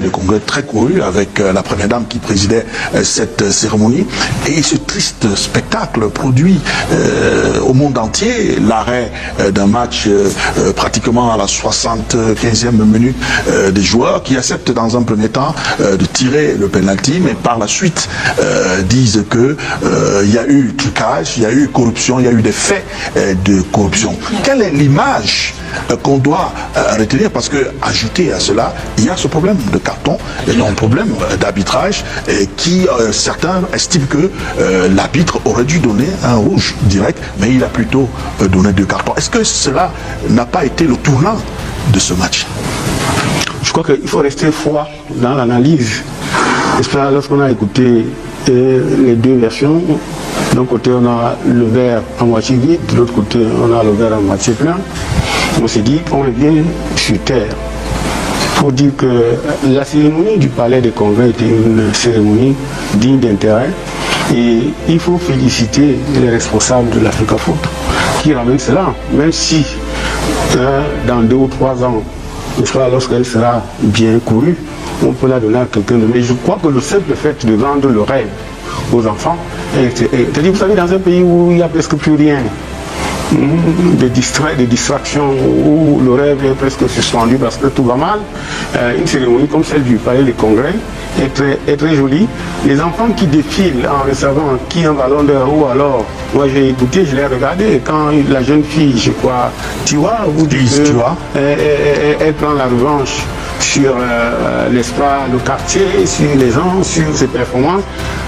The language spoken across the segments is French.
de congrès très couru avec la première dame qui présidait cette cérémonie. Et ce triste spectacle produit au monde entier l'arrêt d'un match pratiquement à la 75e minute des joueurs qui acceptent dans un premier temps de tirer le penalty, mais par la suite disent que il y a eu trucage, il y a eu corruption, il y a eu des faits de corruption. Quelle est l'image qu'on doit retenir? Parce que, ajouté à cela, il y a ce problème de carton, et un problème d'arbitrage qui, certains estiment que l'arbitre aurait dû donner un rouge direct, mais il a plutôt donné 2 cartons. Est-ce que cela n'a pas été le tournant de ce match? Je crois qu'il faut rester froid dans l'analyse. Lorsqu'on a écouté les deux versions, d'un côté on a le verre à moitié vide, de l'autre côté on a le verre à moitié plein, on s'est dit qu'on revient sur terre. Il faut dire que la cérémonie du Palais des Congrès était une cérémonie digne d'intérêt et il faut féliciter les responsables de l'Africafoot qui ramènent cela, même si dans 2 ou 3 ans, lorsqu'elle sera bien courue, on peut la donner à quelqu'un de... Mais je crois que le simple fait de vendre le rêve aux enfants, c'est-à-dire, vous savez, dans un pays où il n'y a presque plus rien, de distractions, où le rêve est presque suspendu parce que tout va mal, une cérémonie comme celle du Palais des Congrès est très jolie. Les enfants qui défilent en recevant qui un ballon d'or, ou alors, moi j'ai écouté, je l'ai regardé, quand la jeune fille, je crois, Tiwa, elle prend la revanche sur le quartier, sur les gens, sur ses performances.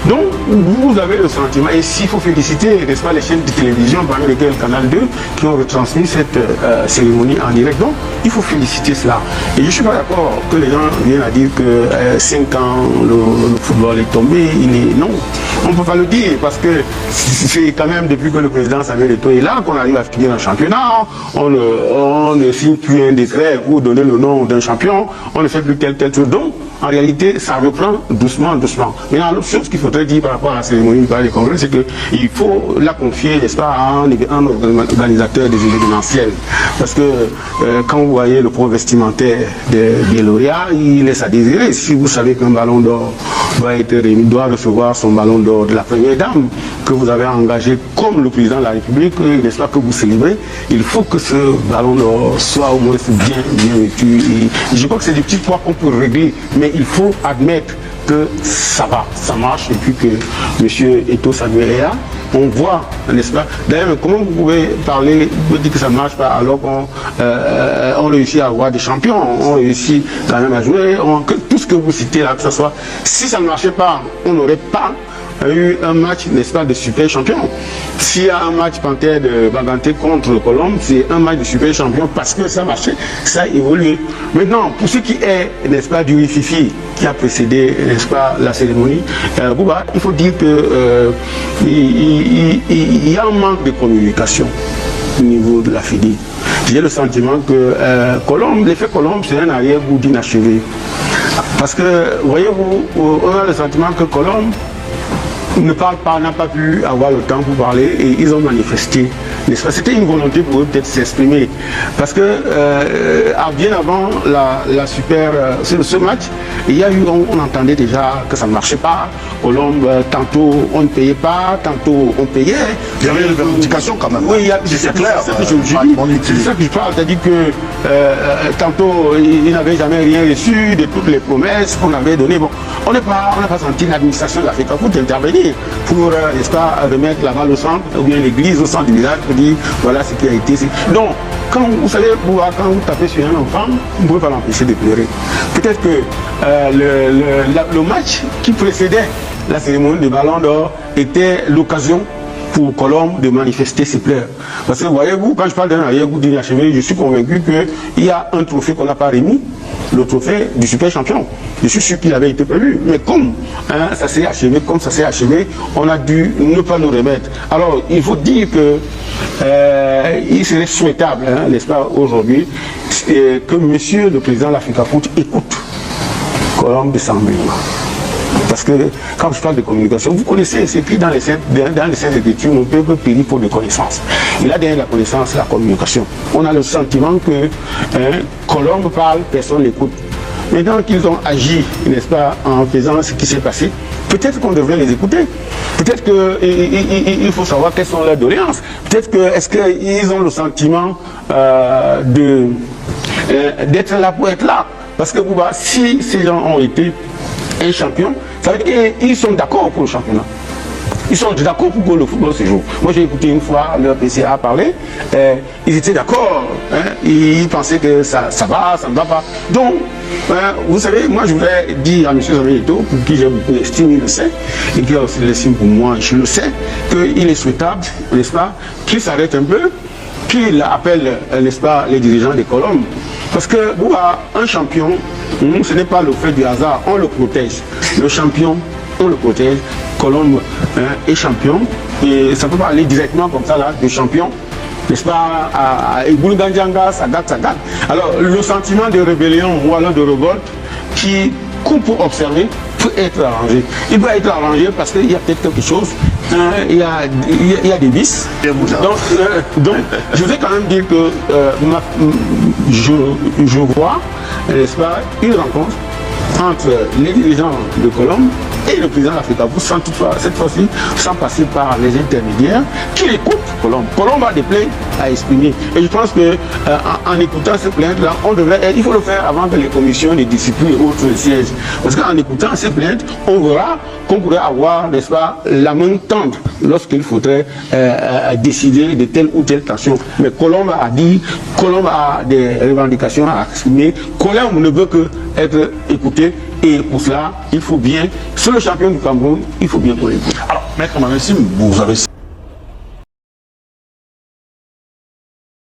Donc, vous avez le sentiment, et s'il faut féliciter, n'est-ce pas, les chaînes de télévision, parmi lesquelles Canal 2, qui ont retransmis cette cérémonie en direct. Donc, il faut féliciter cela. Et je ne suis pas d'accord que les gens viennent à dire que 5 ans, le football est tombé. Non, on ne peut pas le dire, parce que c'est quand même depuis que le président Samuel Eto'o est là qu'on arrive à finir un championnat. On ne signe plus un décret pour donner le nom d'un champion. On ne fait plus tel chose. Donc, en réalité, ça reprend doucement. Maintenant, l'autre chose qu'il faudrait dire par rapport à la cérémonie du Palais des Congrès, c'est qu'il faut la confier, n'est-ce pas, à un organisateur des événementiels. Parce que quand vous voyez le pro vestimentaire des lauréats, il laisse à désirer. Si vous savez qu'un ballon d'or doit recevoir son ballon d'or de la première dame, que vous avez engagé comme le président de la République, n'est-ce pas, que vous célébrez, il faut que ce ballon d'or soit au moins bien vêtu. Je crois que c'est des petits points qu'on peut régler, mais il faut admettre que ça va, ça marche, et puis que M. Eto'o Samuel est là, on voit, n'est-ce pas? D'ailleurs, comment vous pouvez parler, vous dire que ça ne marche pas, alors qu'on réussit à avoir des champions, on réussit quand même à jouer, tout ce que vous citez là, que ce soit, si ça ne marchait pas, on n'aurait pas eu un match, n'est-ce pas, de super champion. S'il y a un match Panthère de Baganté contre Colombe, c'est un match de super champion parce que ça marchait, ça a évolué. Maintenant, pour ce qui est, n'est-ce pas, du Fifi qui a précédé, n'est-ce pas, la cérémonie, Bouba, il faut dire que il y a un manque de communication au niveau de la FEDI. J'ai le sentiment que Colombe, l'effet Colombe, c'est un arrière-goût d'inachevé. Parce que, voyez-vous, on a le sentiment que Colombe ne parle pas, n'a pas pu avoir le temps pour parler, et ils ont manifesté. C'était une volonté pour eux peut-être s'exprimer. Parce que bien avant ce match, il y a eu, on entendait déjà que ça ne marchait pas. Colombe, tantôt on ne payait pas, tantôt on payait. Il y avait une revendication quand même. Oui, c'est clair. C'est ça que je parle. C'est-à-dire que tantôt ils n'avaient jamais rien reçu de toutes les promesses qu'on avait données. Bon, on n'a pas senti l'administration de l'Africafoot intervenir pour, n'est-ce pas, remettre la balle au centre, ou bien l'église au centre du village, pour dire voilà ce qui a été. Donc, quand vous savez, quand vous tapez sur un enfant, vous ne pouvez pas l'empêcher de pleurer. Peut-être que le match qui précédait la cérémonie de Ballon d'Or était l'occasion pour Colombe de manifester ses pleurs. Parce que voyez-vous, quand je parle d'un arrière-goût d'inachevé, je suis convaincu qu'il y a un trophée qu'on n'a pas remis, le trophée du super champion. Je suis sûr qu'il avait été prévu. Mais comme ça s'est achevé, on a dû ne pas nous remettre. Alors, il faut dire que il serait souhaitable, n'est-ce pas, aujourd'hui, que monsieur le président de l'Africafoot écoute Colombe de Sambé. Parce que quand je parle de communication, vous connaissez, c'est écrit dans les scènes d'écriture, mon peuple périt pour de connaissances. Il a derrière la connaissance, la communication. On a le sentiment que Colombe parle, personne n'écoute. maintenant qu'ils ont agi, n'est-ce pas, en faisant ce qui s'est passé, peut-être qu'on devrait les écouter. Peut-être qu'il faut savoir quelles sont leurs doléances. Peut-être est-ce qu'ils ont le sentiment d'être là pour être là. Parce que si ces gens ont été un champion, ça veut dire qu'ils sont d'accord pour le championnat. Ils sont d'accord pour que le football se joue. Moi, j'ai écouté une fois leur PCA parler. Ils étaient d'accord. Hein, ils pensaient que ça va, ça ne va pas. Donc, vous savez, moi, je voudrais dire à M. Samuel-Eto'o, pour qui j'ai beaucoup d'estime, il le sait, et qui a aussi de l'estime pour moi, je le sais, qu'il est souhaitable, n'est-ce pas, qu'il s'arrête un peu, qu'il appelle, n'est-ce pas, les dirigeants des Colombes. Parce que, un champion, ce n'est pas le fait du hasard, on le protège. Le champion, on le protège. Colombe est champion, et ça peut pas aller directement comme ça, là, de champion, n'est-ce pas, à Eboulougandianga, ça date. Alors, le sentiment de rébellion ou alors de révolte qui coupe pour observer peut être arrangé. Il doit être arrangé parce qu'il y a peut-être quelque chose, il y a des vices. Donc, je vais quand même dire que je vois, n'est-ce pas, une rencontre entre les dirigeants de Colombe et le président d'Africa, sans toutefois, cette fois-ci, sans passer par les intermédiaires, qui écoutent Colombe. Colombe a des plaintes à exprimer. Et je pense que en écoutant ces plaintes-là, il faut le faire avant que les commissions de discipline et autres siègent. Parce qu'en écoutant ces plaintes, on verra qu'on pourrait avoir, n'est-ce pas, la main tendre lorsqu'il faudrait décider de telle ou telle tension. Mais Colombe a dit, Colombe a des revendications à exprimer. Colombe ne veut que être écouté. Et pour cela, il faut bien, sur le champion du Cameroun, il faut bien qu'on l'écoute. Alors, Maître Manessim, vous avez